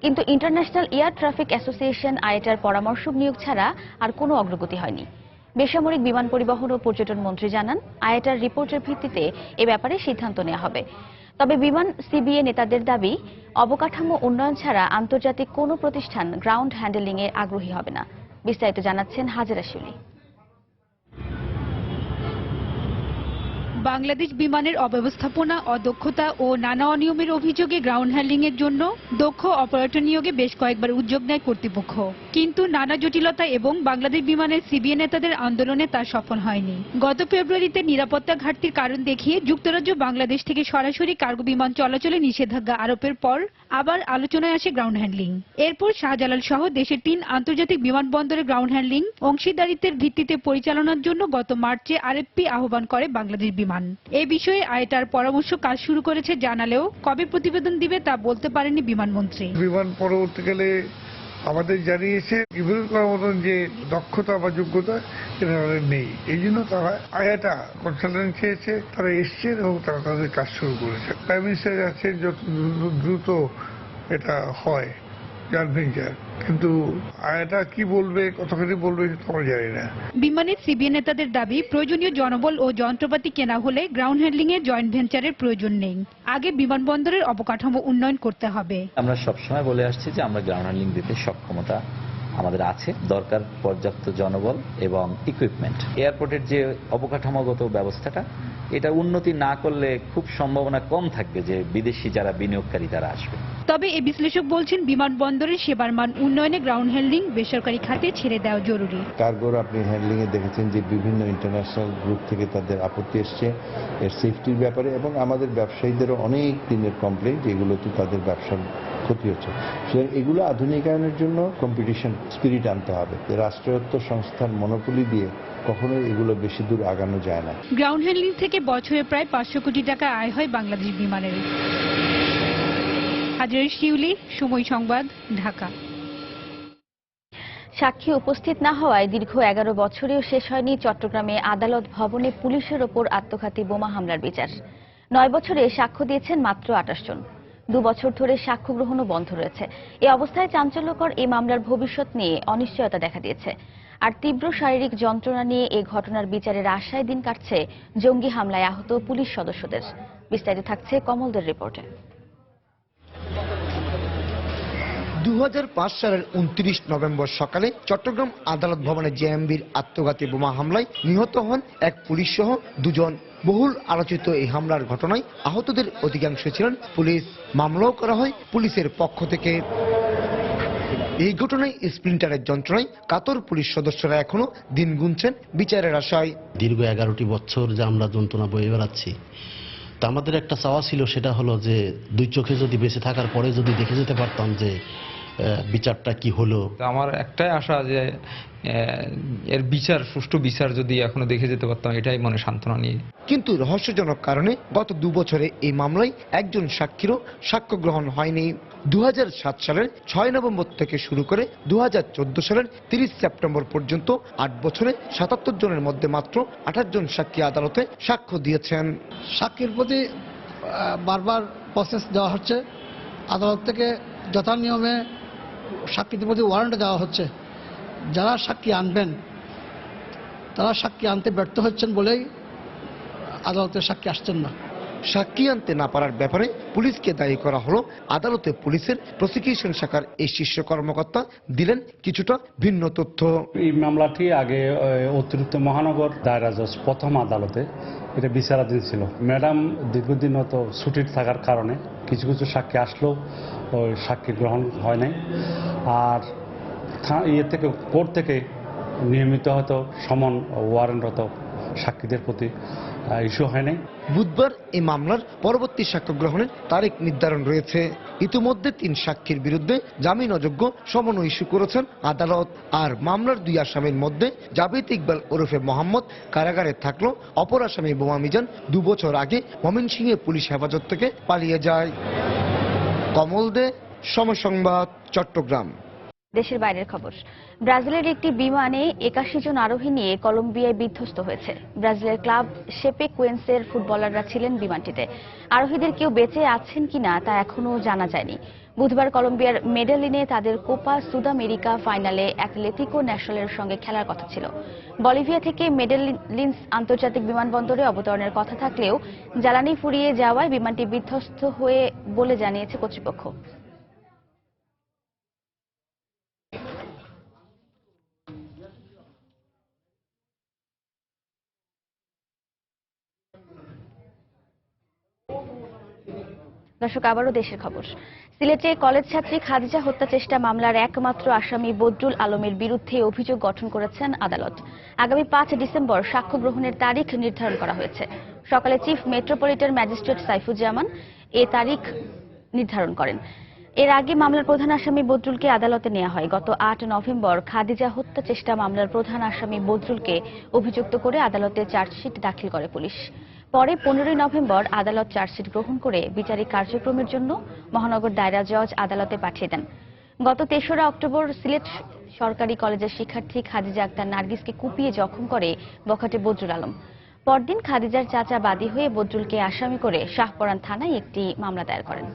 কিন্তু ইন্টারন্যাশনাল এয়ার ট্রাফিক অ্যাসোসিয়েশন আইএটার পরামর্শক নিয়োগ ছাড়া আর কোনো অগ্রগতি হয়নি। বেসামরিক বিমান পরিবহন ও পর্যটন মন্ত্রী জানান, আইএটার রিপোর্টের ভিত্তিতে এ ব্যাপারে সিদ্ধান্ত নেওয়া হবে। তবে বিমান সিবিএ নেতাদের দাবি, অবকাঠামো উন্নয়ন ছাড়া আন্তর্জাতিক কোনো প্রতিষ্ঠান গ্রাউন্ড হ্যান্ডেলিং এ আগ্রহী হবে না। বিস্তারিত জানাচ্ছেন হাজেরা শিউলি। বাংলাদেশ বিমানের অব্যবস্থাপনা, অদক্ষতা ও নানা অনিয়মের অভিযোগে গ্রাউন্ড হ্যান্ডলিং এর জন্য দক্ষ অপারেটর নিয়োগে বেশ কয়েকবার উদ্যোগ নেয় কর্তৃপক্ষ, কিন্তু নানা জটিলতা এবং বাংলাদেশ বিমানের সিবিএ নেতাদের আন্দোলনে তা সফল হয়নি। গত ফেব্রুয়ারিতে নিরাপত্তা ঘাটতির কারণ দেখিয়ে যুক্তরাজ্য বাংলাদেশ থেকে সরাসরি কার্গো বিমান চলাচলে নিষেধাজ্ঞা আরোপের পর আবার আলোচনায় আসে গ্রাউন্ড হ্যান্ডলিং। এরপর শাহজালাল সহ দেশের 3 আন্তর্জাতিক বিমানবন্দরে গ্রাউন্ড হ্যান্ডলিং অংশীদারিত্বের ভিত্তিতে পরিচালনার জন্য গত মার্চে আরএফপি আহ্বান করে বাংলাদেশ বিমান। এ বিষয়ে আইএটার পরামর্শ কাজ শুরু করেছে জানালেও কবে প্রতিবেদন দিবে তা বলতে পারেননি বিমানমন্ত্রী। বিমান পরবর্তীকালে আমাদের জানিয়েছে বিবরণ করার মতন যে দক্ষতা বা যোগ্যতা এটা নেই, এই জন্য তারা আইএটা কনসালটেন্ট চেয়েছে, তারা এসছেন এবং তারা তাদের কাজ শুরু করেছে। প্রাইম মিনিস্টার আছেন যত দ্রুত এটা হয় জয়েন্ট ভেঞ্চার, কিন্তু আইএটা কি বলবে, কতখানি বলবে সেটা আমরা জানি না। বিমানের সিবিএ নেতাদের দাবি, প্রয়োজনীয় জনবল ও যন্ত্রপাতি কেনা হলে গ্রাউন্ড হ্যান্ডলিং এর জয়েন্ট ভেঞ্চারের প্রয়োজন নেই। আগে বিমানবন্দরের অবকাঠামো উন্নয়ন করতে হবে। আমরা সবসময় বলে আসছি যে আমরা গ্রাউন্ড হ্যান্ডলিং দিতে সক্ষমতা আমাদের আছে, দরকার পর্যাপ্ত জনবল এবং ইকুইপমেন্ট। এয়ারপোর্টের যে অবকাঠামোগত ব্যবস্থাটা, এটা উন্নতি না করলে খুব সম্ভাবনা কম থাকবে যে বিদেশি যারা বিনিয়োগকারী তারা আসবে। তবে এই বিশ্লেষক বলছেন, বিমানবন্দরের সেবার মান উন্নয়নে গ্রাউন্ড হ্যান্ডলিং বেসরকারি খাতে ছেড়ে দেওয়া জরুরি। কার্গোর আপনি হ্যান্ডলিং এ দেখেছেন যে বিভিন্ন ইন্টারন্যাশনাল গ্রুপ থেকে তাদের আপত্তি এসছে এর সেফটির ব্যাপারে, এবং আমাদের ব্যবসায়ীদেরও অনেক দিনের কমপ্লেইন্ট, এগুলোতে তাদের ব্যবসার ক্ষতি হচ্ছে। সুতরাং এগুলো আধুনিকায়নের জন্য কম্পিটিশন স্পিরিট আনতে হবে। রাষ্ট্রায়ত্ত সংস্থার মনোপলি দিয়ে কখনো এগুলো বেশি দূর আগানো যায় না। গ্রাউন্ড হ্যান্ডলিং থেকে বছরে প্রায় 500 কোটি টাকা আয় হয় বাংলাদেশ বিমানের। হাজেরা শিউলি, সময় সংবাদ, ঢাকা। সাক্ষী উপস্থিত না হওয়ায় দীর্ঘ 11 বছরেও শেষ হয়নি চট্টগ্রামে আদালত ভবনে পুলিশের ওপর আত্মঘাতী বোমা হামলার বিচার। 9 বছরে সাক্ষ্য দিয়েছেন মাত্র 28 জন। 2 বছর ধরে সাক্ষ্য গ্রহণও বন্ধ রয়েছে। এই অবস্থায় চাঞ্চল্যকর এই মামলার ভবিষ্যৎ নিয়ে অনিশ্চয়তা দেখা দিয়েছে। আর তীব্র শারীরিক যন্ত্রণা নিয়ে এই ঘটনার বিচারের আশায় দিন কাটছে জঙ্গি হামলায় আহত পুলিশ সদস্যদের। বিস্তারিত থাকছে কমলদের রিপোর্টে। 2005 সালের 29 নভেম্বর সকালে চট্টগ্রাম আদালত ভবনে জেএমবির আত্মঘাতী বোমা হামলায় নিহত হন এক পুলিশ সহ 2 জন। বহুল আলোচিত এই হামলার ঘটনায় আহতদের অধিকাংশ ছিলেন পুলিশ। মামলাও করা হয় পুলিশের পক্ষ থেকে। এই ঘটনায় স্প্লিন্টারের যন্ত্রণায় কাতর পুলিশ সদস্যরা এখনো দিন গুনছেন বিচারের আশায়। দীর্ঘ 11টি বছর যে আমরা যন্ত্রণা বয়ে বেড়াচ্ছি, তা আমাদের একটা চাওয়া ছিল, সেটা হলো যে 2 চোখে যদি বেঁচে থাকার পরে যদি দেখে যেতে পারতাম যে বিচারটা কি হলো। আমার একটাই আশা যে এর বিচার, সুষ্ঠু বিচার যদি এখনো দেখে যেতে পারতাম, এটাই মনে সান্ত্বনা নিয়ে। কিন্তু রহস্যজনক কারণে গত 2 বছরে এই মামলায় একজন সাক্ষীরও সাক্ষ্য গ্রহণ হয়নি। 2007 সালের 6 নভেম্বর থেকে শুরু করে 2014 সালের 30 সেপ্টেম্বর পর্যন্ত 8 বছরে 77 জনের মধ্যে মাত্র 28 জন সাক্ষী আদালতে সাক্ষ্য দিয়েছেন। সাক্ষীর প্রতি বারবার প্রসেস দেওয়া হচ্ছে, আদালত থেকে যথানিয়মে সাক্ষীদের প্রতি ওয়ারেন্ট দেওয়া হচ্ছে। যারা সাক্ষী আনবেন তারা সাক্ষী আনতে ব্যর্থ হচ্ছেন বলেই আদালতের সাক্ষী আসছেন না। সাক্ষী আনতে না পারার ব্যাপারে পুলিশকে দায়ী করা হলো। আদালতে পুলিশের প্রসিকিউশন শাখার এই শীর্ষ কর্মকর্তা দিলেন কিছুটা ভিন্ন তথ্য। এই মামলাটি আগে অতিরিক্ত মহানগর দায়রা জজ প্রথম আদালতে এটা বিচারাধীন ছিল। ম্যাডাম দীর্ঘদিন হয়তো ছুটির থাকার কারণে কিছু কিছু সাক্ষী আসলেও ওই সাক্ষী গ্রহণ হয় নাই। আর থেকে কোর্ট থেকে নিয়মিত হয়তো সমন ওয়ারেন্ট হতো সাক্ষীদের প্রতি ইস্যু হয় নাই। বুধবার এই মামলার পরবর্তী সাক্ষ্য গ্রহণের তারিখ নির্ধারণ রয়েছে। ইতিমধ্যে 3 সাক্ষীর বিরুদ্ধে জামিন অযোগ্য সমন ইস্যু করেছেন আদালত। আর মামলার 2 আসামির মধ্যে জাবেদ ইকবাল ওরফে মোহাম্মদ কারাগারে থাকলো। অপর আসামি বোমা মিজান 2 বছর আগে ময়মনসিংহে পুলিশ হেফাজত থেকে পালিয়ে যায়। কমল দে, সময় সংবাদ, চট্টগ্রাম। দেশের বাইরের খবর। ব্রাজিলের একটি বিমানে 81 জন আরোহী নিয়ে কলম্বিয়ায় বিধ্বস্ত হয়েছে। ব্রাজিলের ক্লাব শেপেকুয়েন্সের ফুটবলাররা ছিলেন বিমানটিতে। আরোহীদের কেউ বেঁচে আছেন কিনা তা এখনো জানা যায়নি। বুধবার কলম্বিয়ার মেডেলিনে তাদের কোপা সুদামেরিকা ফাইনালে অ্যাটলেটিকো ন্যাশনালের সঙ্গে খেলার কথা ছিল। বলিভিয়া থেকে মেডেলিনস আন্তর্জাতিক বিমানবন্দরে অবতরণের কথা থাকলেও জ্বালানি ফুরিয়ে যাওয়ায় বিমানটি বিধ্বস্ত হয়ে বলে জানিয়েছে কর্তৃপক্ষ। দর্শক, আবারও দেশের খবর। সিলেটে কলেজ ছাত্রী খাদিজা হত্যা চেষ্টা মামলার একমাত্র আসামি বদরুল আলমের বিরুদ্ধে অভিযোগ গঠন করেছেন আদালত। আগামী 5 ডিসেম্বর সাক্ষ্য গ্রহণের তারিখ নির্ধারণ করা হয়েছে। সকালে চিফ মেট্রোপলিটন ম্যাজিস্ট্রেট সাইফুজ্জামান এ তারিখ নির্ধারণ করেন। এর আগে মামলার প্রধান আসামি বদরুলকে আদালতে নেওয়া হয়। গত 8 নভেম্বর খাদিজা হত্যা চেষ্টা মামলার প্রধান আসামি বদরুলকে অভিযুক্ত করে আদালতে চার্জশিট দাখিল করে পুলিশ। পরে 15 নভেম্বর আদালত চার্জশিট গ্রহণ করে বিচারিক কার্যক্রমের জন্য মহানগর দায়রা জজ আদালতে পাঠিয়ে দেন। গত 3রা অক্টোবর সিলেট সরকারি কলেজের শিক্ষার্থী খাদিজা আক্তার নার্গিসকে কুপিয়ে জখম করে বখাটে বদরুল আলম। পরদিন খাদিজার চাচা বাদী হয়ে বদরুলকে আসামি করে শাহপরান থানায় একটি মামলা দায়ের করেন।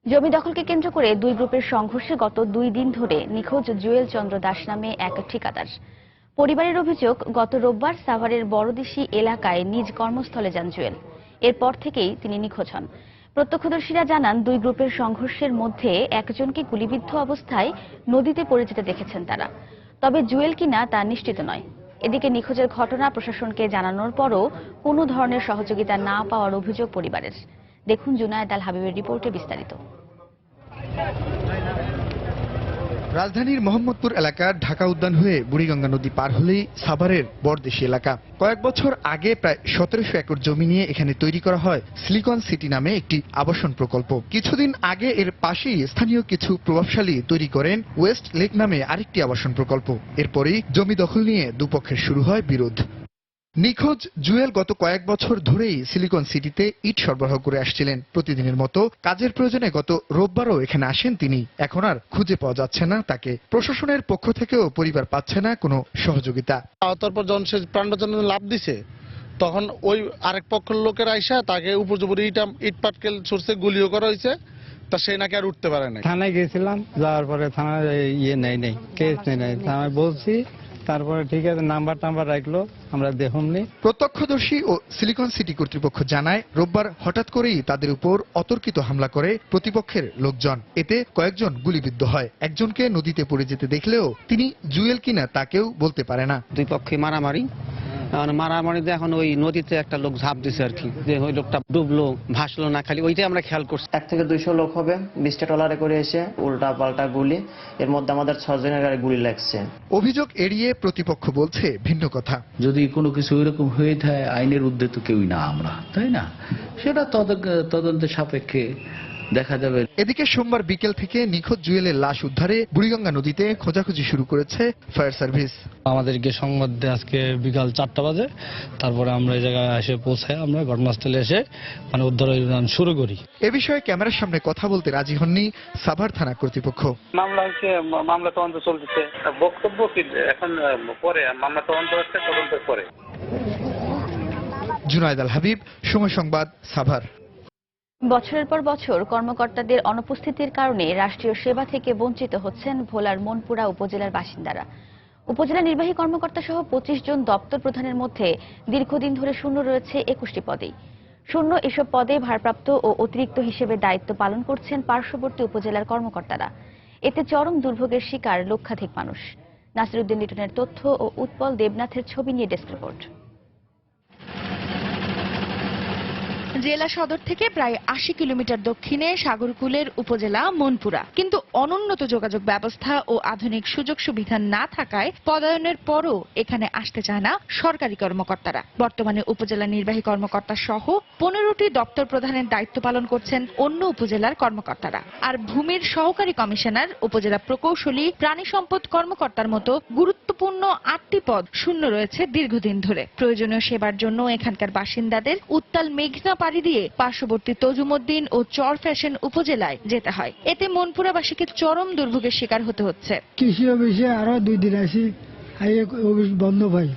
জমি দখলকে কেন্দ্র করে 2 গ্রুপের সংঘর্ষে গত 2 দিন ধরে নিখোঁজ জুয়েল চন্দ্র দাস নামে এক ঠিকাদার। পরিবারের অভিযোগ, গত রোববার সাভারের বড়দিশি এলাকায় নিজ কর্মস্থলে যান জুয়েল। এরপর থেকেই তিনি নিখোঁজ হন। প্রত্যক্ষদর্শীরা জানান 2 গ্রুপের সংঘর্ষের মধ্যে একজনকে গুলিবিদ্ধ অবস্থায় নদীতে পড়ে যেতে দেখেছেন তারা। তবে জুয়েল কিনা তা নিশ্চিত নয়। এদিকে নিখোঁজের ঘটনা প্রশাসনকে জানানোর পরও কোনো ধরনের সহযোগিতা না পাওয়ার অভিযোগ পরিবারের। দেখুন জুনায়েদ আল হাবিবের রিপোর্টে বিস্তারিত। রাজধানীর মোহাম্মদপুর এলাকার ঢাকা উদ্যান হয়ে বুড়িগঙ্গা নদী পার হলেই সাভারের বড়দেশি এলাকা। কয়েক বছর আগে প্রায় 1700 একর জমি নিয়ে এখানে তৈরি করা হয় সিলিকন সিটি নামে একটি আবাসন প্রকল্প। কিছুদিন আগে এর পাশেই স্থানীয় কিছু প্রভাবশালী তৈরি করেন ওয়েস্ট লেক নামে আরেকটি আবাসন প্রকল্প। এরপরেই জমি দখল নিয়ে দুপক্ষের শুরু হয় বিরোধ। নিখোঁজ জুয়েল গত কয়েক বছর ধরেই সিলিকন সিটিতে ইট সরবরাহ করে আসছিলেন। প্রতিদিনের মতো কাজের প্রয়োজনে গত রোববারও এখানে আসেন তিনি। এখন আর খুঁজে পাওয়া যাচ্ছে না তাকে। প্রশাসনের পক্ষ থেকেও পরিবার পাচ্ছে না কোনো সহযোগিতা। তারপর যখন সে প্রাণটা লাভ দিছে, তখন ওই আরেক পক্ষের লোকের আইসা তাকে উপর্যুপরি ইট পাটকেল ছুটছে, গুলিও করা হয়েছে, তা সে নাকি আর উঠতে পারে না। থানায় গেছিলাম, যাওয়ার পরে থানায় নেই কেস নেই, থানায় বলছি, তারপরে ঠিক আছে নাম্বার রাখলো, আমরা দেখুননি। প্রত্যক্ষদর্শী ও সিলিকন সিটি কর্তৃপক্ষ জানায় রোববার হঠাৎ করেই তাদের উপর অতর্কিত হামলা করে প্রতিপক্ষের লোকজন। এতে কয়েকজন গুলিবিদ্ধ হয়। একজনকে নদীতে পড়ে যেতে দেখলেও তিনি জুয়েল কিনা তাকেও বলতে পারে না। দুই পক্ষে মারামারিতে এখন ওই নদীতে একটা লোক ঝাঁপ দিছে আর কি, যে ওই লোকটা ডুবলো ভাসলো না, খালি ওইটাই আমরা খেয়াল করছি। 1 থেকে 200 লোক হবে, 20টা ট্রলারে করে এসে উল্টা পাল্টা গুলি, এর মধ্যে আমাদের 6 জনের গায়ে গুলি লাগছে। অভিযোগ এড়িয়ে প্রতিপক্ষ বলছে ভিন্ন কথা। যদি কোনো কিছু এরকম হয়ে থাকে আইনের ঊর্ধ্বে তো কেউই না আমরা, তাই না? সেটা তদন্তের সাপেক্ষে দেখা যাবে। এদিকে সোমবার বিকেল থেকে নিখোঁজ জুয়েলের লাশ উদ্ধারে বুড়িগঙ্গা নদীতে খোঁজাখুঁজি শুরু করেছে ফায়ার সার্ভিস। আমাদেরকে সংবাদ দেয় আজকে বিকাল 4টা বাজে, তারপরে আমরা এই জায়গায় এসে পৌঁছাই, আমরা ঘটনাস্থলে এসে উদ্ধার অভিযান শুরু করি। এ বিষয়ে ক্যামেরার সামনে কথা বলতে রাজি হননি সাভার থানা কর্তৃপক্ষ। মামলা তদন্ত চলতেছে, বক্তব্য কি এখন পরে মামলা তদন্ত হচ্ছে, তদন্তের পরে। জুনায়েদ আল হাবিব, সময় সংবাদ, সাভার। বছরের পর বছর কর্মকর্তাদের অনুপস্থিতির কারণে রাষ্ট্রীয় সেবা থেকে বঞ্চিত হচ্ছেন ভোলার মনপুরা উপজেলার বাসিন্দারা। উপজেলা নির্বাহী কর্মকর্তা সহ 25 জন দপ্তর প্রধানের মধ্যে দীর্ঘদিন ধরে শূন্য রয়েছে 21টি পদেই। শূন্য এসব পদে ভারপ্রাপ্ত ও অতিরিক্ত হিসেবে দায়িত্ব পালন করছেন পার্শ্ববর্তী উপজেলার কর্মকর্তারা। এতে চরম দুর্ভোগের শিকার লক্ষাধিক মানুষ। নাসিরউদ্দিন লিটনের তথ্য ও উৎপল দেবনাথের ছবি নিয়ে ডেস্ক রিপোর্ট। জেলা সদর থেকে প্রায় 80 কিলোমিটার দক্ষিণে সাগরকুলের উপজেলা মনপুরা, কিন্তু অনুন্নত যোগাযোগ ব্যবস্থা ও আধুনিক সুযোগ সুবিধা না থাকায় পদায়নের পরও এখানে আসতে চায় না সরকারি কর্মকর্তারা। বর্তমানে উপজেলা নির্বাহী কর্মকর্তা সহ 15টি দপ্তর প্রধানের দায়িত্ব পালন করছেন অন্য উপজেলার কর্মকর্তারা। আর ভূমির সহকারী কমিশনার, উপজেলা প্রকৌশলী, প্রাণী সম্পদ কর্মকর্তার মতো গুরুত্বপূর্ণ 8টি পদ শূন্য রয়েছে দীর্ঘদিন ধরে। প্রয়োজনীয় সেবার জন্য এখানকার বাসিন্দাদের উত্তাল মেঘনা পাড়ি দিয়ে পার্শ্ববর্তী তজুমউদ্দিন ও চর ফ্যাশন উপজেলায় যেতে হয়। এতে মনপুরাবাসীকে চরম দুর্ভোগের শিকার হতে হচ্ছে। কৃষি অফিসে আরো 2 দিন আসি, অফিস বন্ধ ভাই,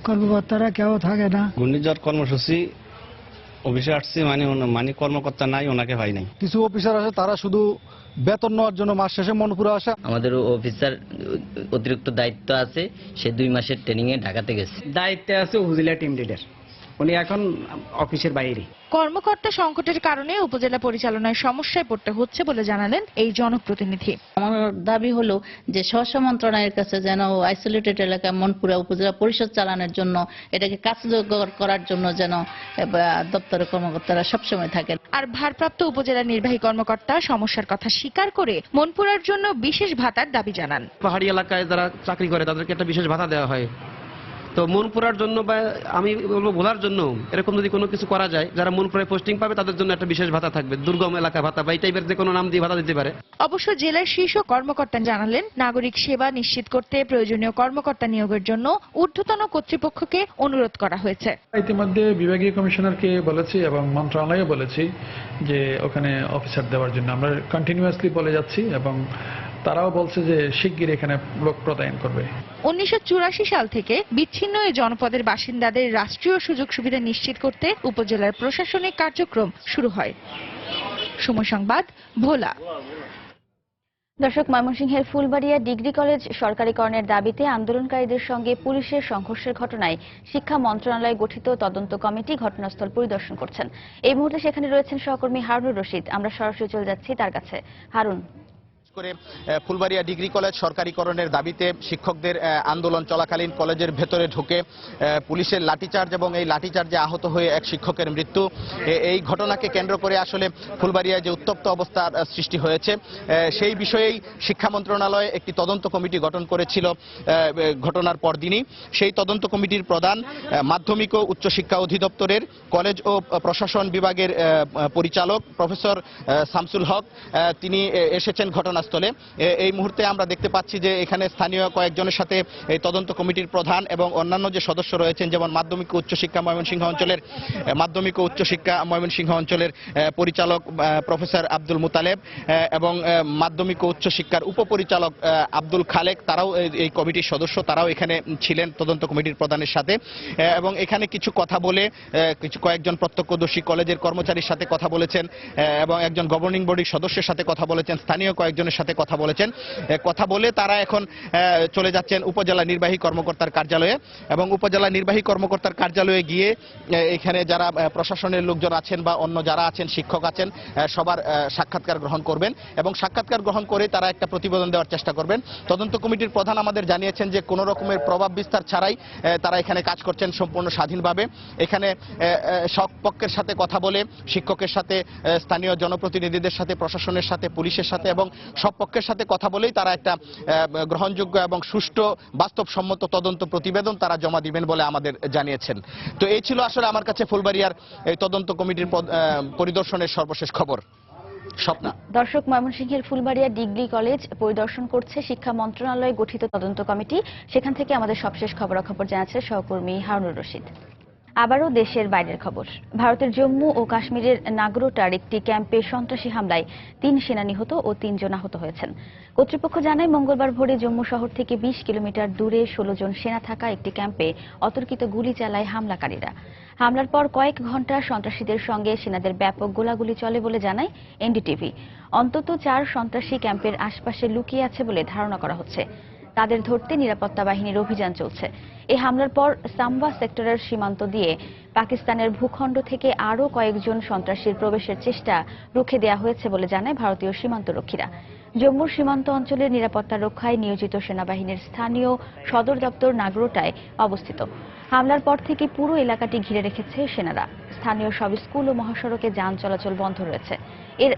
কর্মকর্তারা কেউ থাকে না। ঘূর্ণিঝড় কর্মসূচি অফিসে আসছি, মানে কর্মকর্তা নাই, ওনাকে হয় নাই। কিছু অফিসার আছে তারা শুধু বেতন নেওয়ার জন্য মাস শেষে মনপুরা আসে। আমাদের অফিসার অতিরিক্ত দায়িত্ব আছে, সে 2 মাসের ট্রেনিং এ ঢাকাতে গেছে। দায়িত্বে আছে উপজেলা টিম লিডার, উনি এখন অফিসের বাইরে। কর্মকর্তা সংকটের কারণে উপজেলা পরিচালনায় সমস্যায় পড়তে হচ্ছে বলে জানালেন এই জনপ্রতিনিধি। আমার দাবি হলো যে স্ব মন্ত্রণালয়ের কাছে যেন আইসোলেটেড এলাকা মনপুরা উপজেলা পরিষদ চালানোর জন্য, এটাকে কার্যকর করার জন্য যেন দপ্তরের কর্মকর্তারা সবসময় থাকেন। আর ভারপ্রাপ্ত উপজেলা নির্বাহী কর্মকর্তা সমস্যার কথা স্বীকার করে মনপুরার জন্য বিশেষ ভাতার দাবি জানান। পাহাড়ি এলাকায় যারা চাকরি করে তাদেরকে একটা বিশেষ ভাতা দেওয়া হয়, তো মনপুরার জন্য বা আমি বলবো ভোলার জন্য এরকম যদি কোনো কিছু করা যায়, যারা মনপুরায় পোস্টিং পাবে তাদের জন্য একটা বিশেষ ভাতা থাকবে, দুর্গম এলাকা ভাতা বা এই টাইপের যে কোনো নাম দিয়ে ভাতা দিতে পারে। অবশ্য জেলার শীর্ষ কর্মকর্তা জানালেন, নাগরিক সেবা নিশ্চিত করতে প্রয়োজনীয় কর্মকর্তা নিয়োগের জন্য ঊর্ধ্বতন কর্তৃপক্ষকে অনুরোধ করা হয়েছে। ইতিমধ্যে বিভাগীয় কমিশনারকে বলেছি এবং মন্ত্রণালয়ে বলেছি যে ওখানে অফিসার দেওয়ার জন্য আমরা কন্টিনিউয়াসলি বলে যাচ্ছি, এবং তারাও বলছে যে শিগগির এখানে লোক প্রদান করবে। 1984 সাল থেকে বিচ্ছিন্ন এই জনপদের বাসিন্দাদের রাষ্ট্রীয় সুযোগ সুবিধা নিশ্চিত করতে উপজেলার প্রশাসনিক কার্যক্রম শুরু হয়। সময় সংবাদ, ভোলা। দর্শক, ময়মনসিংহের ফুলবাড়িয়া ডিগ্রি কলেজ সরকারিকরণের দাবিতে আন্দোলনকারীদের সঙ্গে পুলিশের সংঘর্ষের ঘটনায় শিক্ষা মন্ত্রণালয় গঠিত তদন্ত কমিটি ঘটনাস্থল পরিদর্শন করছেন। এই মুহূর্তে সেখানে রয়েছেন সহকর্মী হারুনুর রশিদ। আমরা সরাসরি চলে যাচ্ছি তার কাছে। হারুন, করে ফুলবাড়িয়া ডিগ্রি কলেজ সরকারিকরণের দাবিতে শিক্ষকদের আন্দোলন চলাকালীন কলেজের ভেতরে ঢুকে পুলিশের লাঠিচার্জ এবং এই লাঠিচার্জে আহত হয়ে এক শিক্ষকের মৃত্যু, এই ঘটনাকে কেন্দ্র করে আসলে ফুলবাড়িয়ায় যে উত্তপ্ত অবস্থার সৃষ্টি হয়েছে সেই বিষয়েই শিক্ষা মন্ত্রণালয় একটি তদন্ত কমিটি গঠন করেছিল ঘটনার পরদিনই। সেই তদন্ত কমিটির প্রধান মাধ্যমিক ও উচ্চশিক্ষা অধিদপ্তরের কলেজ ও প্রশাসন বিভাগের পরিচালক প্রফেসর শামসুল হক, তিনি এসেছেন ঘটনা ঘটনাস্থলে। এই মুহূর্তে আমরা দেখতে পাচ্ছি যে এখানে স্থানীয় কয়েকজনের সাথে এই তদন্ত কমিটির প্রধান এবং অন্যান্য যে সদস্য রয়েছেন, যেমন মাধ্যমিক ও উচ্চশিক্ষা ময়মনসিংহ অঞ্চলের পরিচালক প্রফেসর আব্দুল মুতালেব এবং মাধ্যমিক ও উচ্চশিক্ষার উপপরিচালক আব্দুল খালেক, তারাও এই কমিটির সদস্য, তারাও এখানে ছিলেন তদন্ত কমিটির প্রধানের সাথে। এবং এখানে কিছু কথা বলে কয়েকজন প্রত্যক্ষদর্শী কলেজের কর্মচারীর সাথে কথা বলেছেন এবং একজন গভর্নিং বডির সদস্যের সাথে কথা বলেছেন, স্থানীয় কয়েকজনের সাথে কথা বলেছেন। কথা বলে তারা এখন চলে যাচ্ছেন উপজেলা নির্বাহী কর্মকর্তার কার্যালয়ে এবং উপজেলা নির্বাহী কর্মকর্তার কার্যালয়ে গিয়ে এখানে যারা প্রশাসনের লোকজন আছেন বা অন্য যারা আছেন, শিক্ষক আছেন, সবার সাক্ষাৎকার গ্রহণ করবেন এবং সাক্ষাৎকার গ্রহণ করে তারা একটা প্রতিবেদন দেওয়ার চেষ্টা করবেন। তদন্ত কমিটির প্রধান আমাদের জানিয়েছেন যে কোনো রকমের প্রভাব বিস্তার ছাড়াই তারা এখানে কাজ করছেন সম্পূর্ণ স্বাধীনভাবে। এখানে সব পক্ষের সাথে কথা বলে, শিক্ষকের সাথে, স্থানীয় জনপ্রতিনিধিদের সাথে, প্রশাসনের সাথে, পুলিশের সাথে এবং সব পক্ষের সাথে কথা বলেই তারা একটা গ্রহণযোগ্য এবং সুষ্ঠু বাস্তবসম্মত তদন্ত প্রতিবেদন তারা জমা দিবেন বলে আমাদের জানিয়েছেন। তো এই ছিল আসলে আমার কাছে ফুলবাড়িয়ার এই তদন্ত কমিটির পরিদর্শনের সর্বশেষ খবর। স্বপ্না। দর্শক, ময়মনসিংহের ফুলবাড়িয়া ডিগ্রি কলেজ পরিদর্শন করছে শিক্ষা মন্ত্রণালয় গঠিত তদন্ত কমিটি। সেখান থেকে আমাদের সবশেষ খবরাখবর জানাচ্ছে সহকর্মী হারুনুর রশিদ। আবারও দেশের বাইরের খবর। ভারতের জম্মু ও কাশ্মীরের নাগরোটার একটি ক্যাম্পে সন্ত্রাসী হামলায় 3 সেনা নিহত ও 3 জন আহত হয়েছেন। কর্তৃপক্ষ জানায়, মঙ্গলবার ভোরে জম্মু শহর থেকে 20 কিলোমিটার দূরে 16 জন সেনা থাকা একটি ক্যাম্পে অতর্কিত গুলি চালায় হামলাকারীরা। হামলার পর কয়েক ঘণ্টা সন্ত্রাসীদের সঙ্গে সেনাদের ব্যাপক গোলাগুলি চলে বলে জানায় এনডিটিভি। অন্তত 4 সন্ত্রাসী ক্যাম্পের আশপাশে লুকিয়ে আছে বলে ধারণা করা হচ্ছে। তাদের ধরতে নিরাপত্তা বাহিনীর অভিযান চলছে। এই হামলার পর সাম্বা সেক্টরের সীমান্ত দিয়ে পাকিস্তানের ভূখণ্ড থেকে আরও কয়েকজন সন্ত্রাসীর প্রবেশের চেষ্টা রুখে দেওয়া হয়েছে বলে জানায় ভারতীয় সীমান্তরক্ষীরা। জম্মুর সীমান্ত অঞ্চলের নিরাপত্তা রক্ষায় নিয়োজিত সেনাবাহিনীর স্থানীয় সদর দপ্তর নাগরোটায় অবস্থিত। হামলার পর থেকে পুরো এলাকাটি ঘিরে রেখেছে সেনারা। স্থানীয় সব স্কুল ও মহাসড়কে যান চলাচল বন্ধ রয়েছে। এর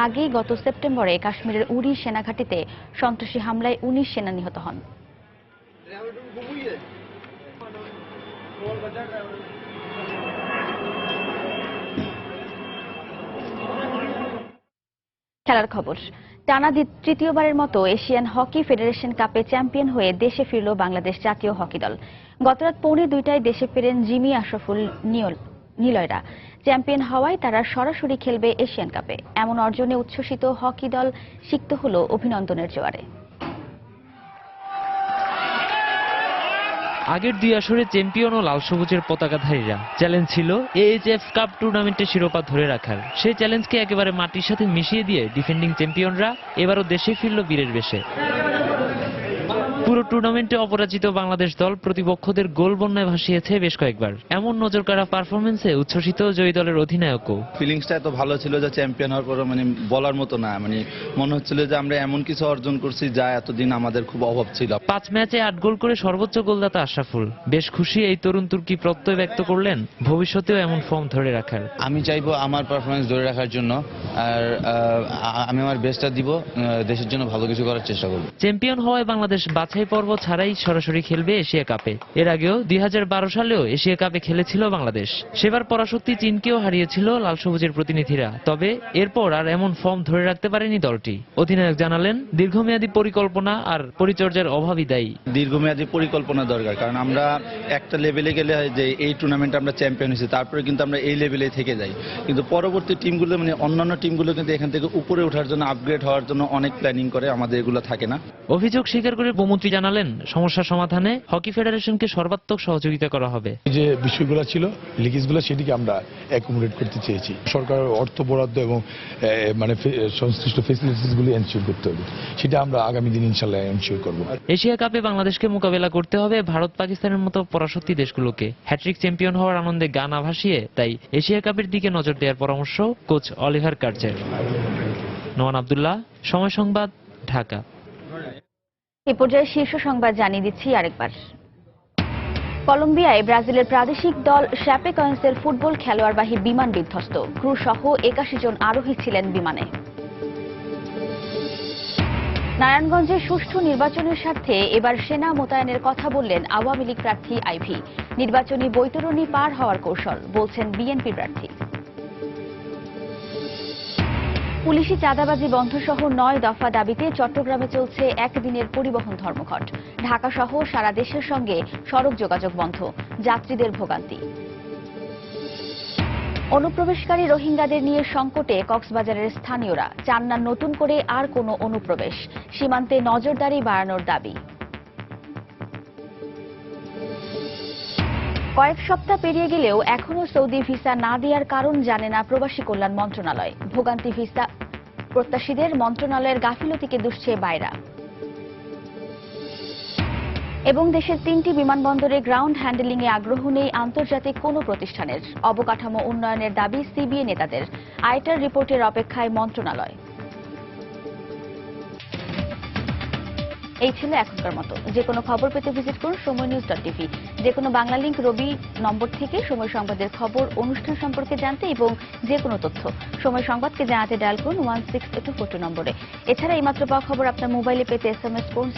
আগেই গত সেপ্টেম্বরে কাশ্মীরের উরি সেনাঘাঁটিতে সন্ত্রাসী হামলায় 19 সেনা নিহত হন। খেলার খবর। টানা তৃতীয়বারের মতো এশিয়ান হকি ফেডারেশন কাপে চ্যাম্পিয়ন হয়ে দেশে ফিরল বাংলাদেশ জাতীয় হকি দল। গতরাত 1:45 দেশে ফেরেন জিমি আশরাফুল নিলয়রা। চ্যাম্পিয়ন হওয়ায় তারা সরাসরি খেলবে এশিয়ান কাপে। এমন অর্জনে উচ্ছ্বসিত হকি দল সিক্ত হল অভিনন্দনের জোয়ারে। আগের 2 আসরে চ্যাম্পিয়ন ও লাল সবুজের পতাকাধারীরা। চ্যালেঞ্জ ছিল এএইচএফ কাপ টুর্নামেন্টের শিরোপা ধরে রাখার। সেই চ্যালেঞ্জকে একেবারে মাটির সাথে মিশিয়ে দিয়ে ডিফেন্ডিং চ্যাম্পিয়নরা এবারও দেশে ফিরল বীরের বেশে। পুরো টুর্নামেন্টে অপরাজিত বাংলাদেশ দল প্রতিপক্ষদের গোল বন্যায় ভাসিয়েছে বেশ কয়েকবার। এমন নজরকাড়া পারফরমেন্সে উচ্ছ্বসিত জয়ী দলের অধিনায়কও। ফিলিংসটা এত ভালো ছিল যে চ্যাম্পিয়ন হওয়ার পর বলার মতো না, মনে হচ্ছিল যে আমরা এমন কিছু অর্জন করছি যা এতদিন আমাদের খুব অভাব ছিল। 5 ম্যাচে 8 গোল করে সর্বোচ্চ গোলদাতা আশরাফুল। বেশ খুশি এই তরুণ তুর্কি প্রত্যয় ব্যক্ত করলেন ভবিষ্যতেও এমন ফর্ম ধরে রাখার। আমি চাইবো আমার পারফরমেন্স ধরে রাখার জন্য, আর আমি আমার বেস্টটা দিব, দেশের জন্য ভালো কিছু করার চেষ্টা করব। চ্যাম্পিয়ন হওয়ায় বাংলাদেশ বাছাই পর্ব ছাড়াই সরাসরি খেলবে এশিয়া কাপে। এর আগেও 2012 সালেও এশিয়া কাপে খেলেছিল বাংলাদেশ। সেবার পরাশক্তি চীনকেও হারিয়েছিল লাল সবুজের প্রতিনিধিরা। তবে এরপর আর এমন ফর্ম ধরে রাখতে পারেনি দলটি। অধিনায়ক জানালেন, দীর্ঘমেয়াদী পরিকল্পনা আর পরিচর্যার অভাবই দায়ী। দীর্ঘমেয়াদী পরিকল্পনা দরকার, কারণ আমরা একটা লেভেলে গেলে যে এই টুর্নামেন্টে আমরা চ্যাম্পিয়ন হয়েছি, তারপরে কিন্তু আমরা এই লেভেলে থেকে যাই। কিন্তু পরবর্তী টিমগুলো অন্যান্য টিমগুলো কিন্তু এখান থেকে উপরে ওঠার জন্য, আপগ্রেড হওয়ার জন্য অনেক প্ল্যানিং করে, আমাদের এগুলো থাকে না। অভিযোগ স্বীকার করে উপমন্ত্রী জানালেন, সমস্যা সমাধানে হকি ফেডারেশনকে সর্বাত্মক সহযোগিতা করা হবে। যে বিষয়গুলো ছিল, লিগেজগুলো, সেটিকে আমরা অ্যাকোমোডেট করতে চেয়েছি। সরকারের অর্থ বরাদ্দ এবং সংশ্লিষ্ট ফেসিলিটিসগুলি এনশিওর করতে হবে, সেটা আমরা আগামী দিন ইনশাআল্লাহ এনশিওর করব। এশিয়া কাপে বাংলাদেশকে মোকাবেলা করতে হবে ভারত পাকিস্তানের মতো পরাশক্তি দেশগুলোকে। হ্যাট্রিক চ্যাম্পিয়ন হওয়ার আনন্দে গান ভাসিয়ে তাই এশিয়া কাপের দিকে নজর দেওয়ার পরামর্শ কোচ অলিভার কার্জের। নোমান আব্দুল্লাহ, সময় সংবাদ, ঢাকা। এ পর্যায়ে শীর্ষ সংবাদ জানিয়ে দিচ্ছি আরেকবার। কলম্বিয়ায় ব্রাজিলের প্রাদেশিক দল শ্যাপেকয়েন্সের ফুটবল খেলোয়াড়বাহী বিমান বিধ্বস্ত। ক্রু সহ 81 জন আরোহী ছিলেন বিমানে। নারায়ণগঞ্জে সুষ্ঠু নির্বাচনের স্বার্থে এবার সেনা মোতায়েনের কথা বললেন আওয়ামী লীগ প্রার্থী আইভী। নির্বাচনী বৈতরণী পার হওয়ার কৌশল বলছেন বিএনপি প্রার্থী। পুলিশি চাঁদাবাজি বন্ধ সহ 9 দফা দাবিতে চট্টগ্রামে চলছে একদিনের পরিবহন ধর্মঘট। ঢাকা সহ সারা দেশের সঙ্গে সড়ক যোগাযোগ বন্ধ, যাত্রীদের ভোগান্তি। অনুপ্রবেশকারী রোহিঙ্গাদের নিয়ে সংকটে কক্সবাজারের স্থানীয়রা চান না নতুন করে আর কোনো অনুপ্রবেশ, সীমান্তে নজরদারি বাড়ানোর দাবি। কয়েক সপ্তাহ পেরিয়ে গেলেও এখনো সৌদি ভিসা না দেওয়ার কারণ জানে না প্রবাসী কল্যাণ মন্ত্রণালয়। ভোগান্তি ভিসা প্রত্যাশীদের মন্ত্রণালয়ের গাফিলতিকে দুষছে বাইরা। এবং দেশের 3টি বিমানবন্দরে গ্রাউন্ড হ্যান্ডেলিং এ আগ্রহ নেই আন্তর্জাতিক কোনো প্রতিষ্ঠানের। অবকাঠামো উন্নয়নের দাবি সিবিএ নেতাদের। আইটার রিপোর্টের অপেক্ষায় মন্ত্রণালয়। এই ছিল এখনকার মতো। যে কোনো খবর পেতে ভিজিট করুন সময়নিউজ.টিভি। যে কোনো বাংলা লিংক রবি নম্বর থেকে সময় সংবাদের খবর, অনুষ্ঠান সম্পর্কে জানতে এবং যে কোনো তথ্য সময় সংবাদকে জানাতে ডায়াল করুন 16242 নম্বরে। এছাড়া এইমাত্র পাওয়া খবর আপনার মোবাইলে পেতে SMS করুন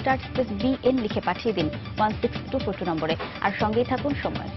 *BN লিখে পাঠিয়ে দিন 16242 নম্বরে। আর সঙ্গেই থাকুন সময়।